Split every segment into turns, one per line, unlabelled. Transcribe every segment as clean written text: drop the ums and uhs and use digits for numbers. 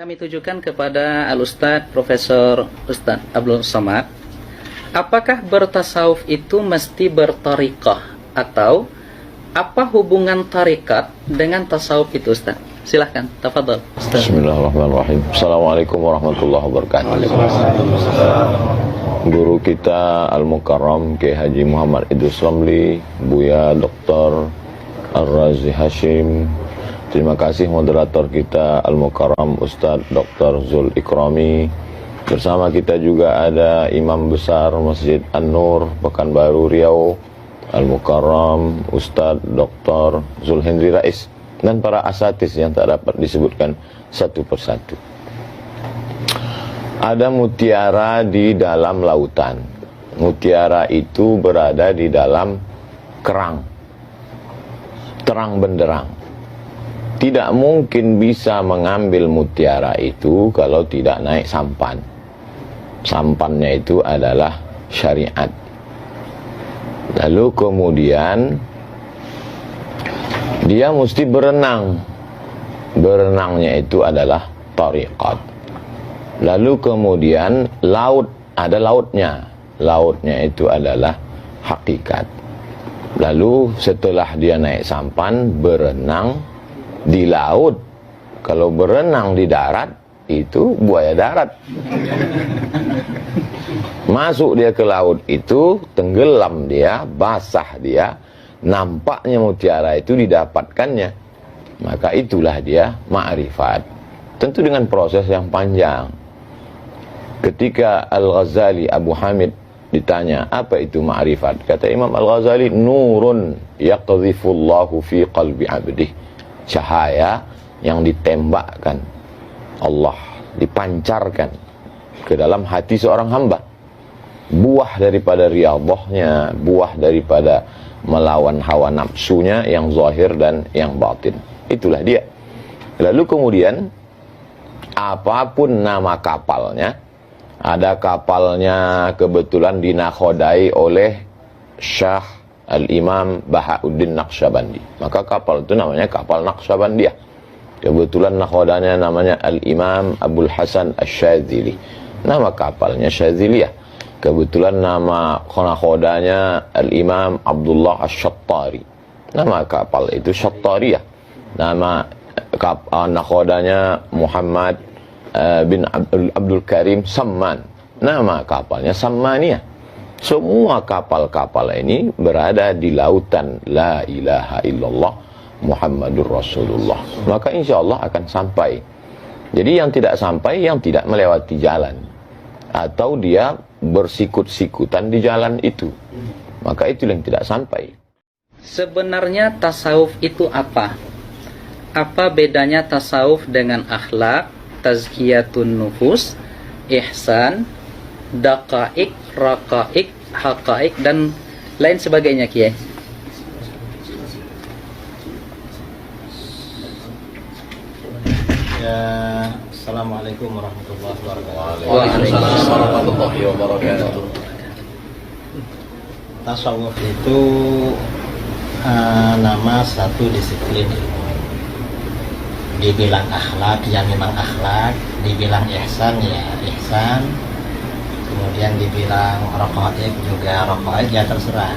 Kami tujukan kepada Al-Ustadz Profesor Ustadz Abdul Somad. Apakah bertasawuf itu mesti bertariqah? Atau apa hubungan tarikat dengan tasawuf itu, Ustadz? Silahkan, tafadhol, Ustadz.
Bismillahirrahmanirrahim. Assalamualaikum warahmatullahi wabarakatuh. Guru kita Al-Mukarram Kiai Haji Muhammad Idris Ramli, Buya Dr. Ar-Razi Hashim. Terima kasih moderator kita Al-Mukarram Ustadz Dr. Zul Ikrami. Bersama kita juga ada Imam Besar Masjid An-Nur Pekanbaru Riau Al-Mukarram Ustadz Dr. Zul Hendri Rais, dan para asatis yang tak dapat disebutkan satu persatu. Ada mutiara di dalam lautan. Mutiara itu berada di dalam kerang, terang benderang. Tidak mungkin bisa mengambil mutiara itu kalau tidak naik sampan. Sampannya itu adalah syariat. Lalu kemudian dia mesti berenang. Berenangnya itu adalah tariqat. Lalu kemudian laut, ada lautnya. Lautnya itu adalah hakikat. Lalu setelah dia naik sampan, berenang di laut. Kalau berenang di darat, itu buaya darat. Masuk dia ke laut itu, tenggelam dia, basah dia, nampaknya mutiara itu didapatkannya. Maka itulah dia ma'rifat. Tentu dengan proses yang panjang. Ketika Al-Ghazali Abu Hamid ditanya, apa itu ma'rifat? Kata Imam Al-Ghazali, nurun yaqdhifullahu fi qalbi abdih. Cahaya yang ditembakkan Allah, dipancarkan ke dalam hati seorang hamba. Buah daripada riyadhahnya, buah daripada melawan hawa nafsunya yang zahir dan yang batin. Itulah dia. Lalu kemudian apapun nama kapalnya, ada kapalnya kebetulan dinakhodai oleh Syekh Al-Imam Bahauddin Naqsyabandi, maka kapal itu namanya kapal Naqsyabandiyah. Kebetulan nakhodanya namanya Al-Imam Abdul Hasan Asy-Syadzili, nama kapalnya Syadziliyah. Kebetulan nama nakhodanya Al-Imam Abdullah Asy-Syattari, nama kapal itu Syattariyah. Nama nakhodanya Muhammad bin Abdul Karim Samman, nama kapalnya Sammaniyah. Semua kapal-kapal ini berada di lautan La ilaha illallah Muhammadur Rasulullah. Maka insya Allah akan sampai. Jadi yang tidak sampai, yang tidak melewati jalan, atau dia bersikut-sikutan di jalan itu, maka itu yang tidak sampai.
Sebenarnya tasawuf itu apa? Apa bedanya tasawuf dengan akhlak, tazkiyatun nufus, ihsan, daqaik, raqaik, haqaik, dan lain sebagainya, Kiai?
Ya, Assalamualaikum warahmatullahi wabarakatuh.
Waalaikumsalam
warahmatullahi wabarakatuh.
Tasawuf itu nama satu disiplin ilmu. Dibilang akhlak, ya memang akhlak. Dibilang ihsan, ya ihsan. Kemudian dibilang raqaik, juga raqaik, ya terserah.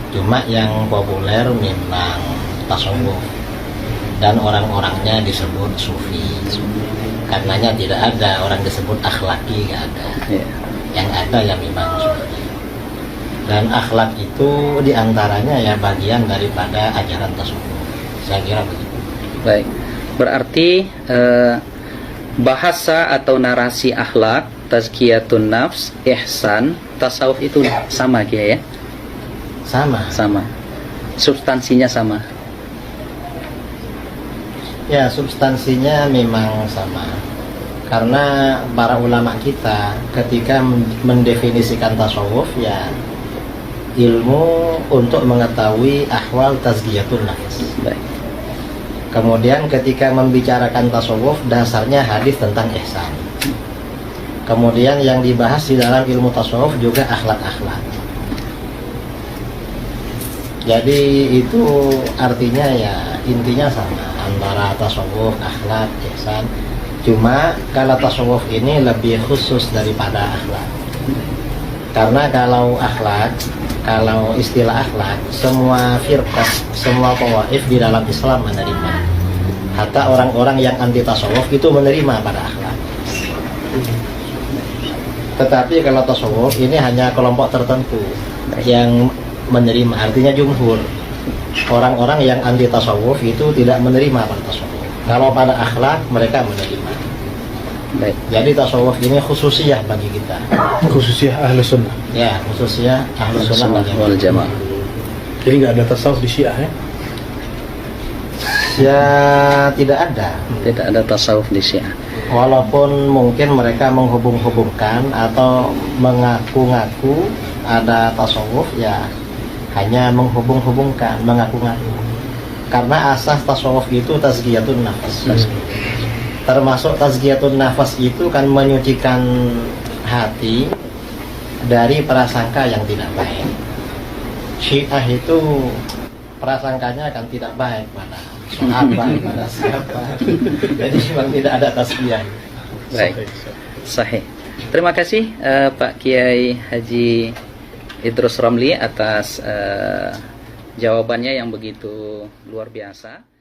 Cuma yang populer memang tasawuf, dan orang-orangnya disebut sufi. Karenanya tidak ada orang disebut akhlaki, nggak ada. Yang ada ya memang sufi. Dan akhlak itu diantaranya ya bagian daripada ajaran tasawuf. Saya kira begitu.
Baik, berarti bahasa atau narasi akhlak, tazkiyatun nafs, ihsan, tasawuf itu sama, Kiai, ya? Sama. Substansinya sama.
Ya, substansinya memang sama. Karena para ulama kita ketika mendefinisikan tasawuf, ya ilmu untuk mengetahui ahwal tazkiyatun nafs.
Baik.
Kemudian ketika membicarakan tasawuf, dasarnya hadis tentang ihsan. Kemudian yang dibahas di dalam ilmu tasawuf juga akhlak-akhlak. Jadi itu artinya ya intinya sama antara tasawuf, akhlak, ihsan. Cuma kalau tasawuf ini lebih khusus daripada akhlak. Karena kalau akhlak, kalau istilah akhlak, semua firqah, semua tawaif di dalam Islam menerima. Hatta orang-orang yang anti tasawuf itu menerima pada akhlak. Tetapi kalau tasawuf ini hanya kelompok tertentu yang menerima, artinya jumhur. Orang-orang yang anti tasawuf itu tidak menerima pada tasawuf. Kalau pada akhlak mereka menerima.
Baik.
Jadi tasawuf ini khususiyah bagi kita.
Khususnya ahli sunnah.
Ya, khususnya ahlu sunnah
Wal Jamaah.
Jadi nggak ada tasawuf di Syiah ya?
Ya, tidak ada.
Tidak ada tasawuf di Syiah.
Walaupun mungkin mereka menghubung-hubungkan atau mengaku-ngaku ada tasawuf, ya hanya menghubung-hubungkan, mengaku-ngaku. Karena asas tasawuf itu tazkiyatun nafas. Termasuk tazkiyatun nafas itu kan menyucikan hati dari prasangka yang tidak baik. Syiah itu prasangkanya kan tidak baik pada sahabat, pada siapa. Jadi memang tidak ada tazkiyah.
Baik. Sahih. Terima kasih Pak Kiai Haji Idrus Ramli atas jawabannya yang begitu luar biasa.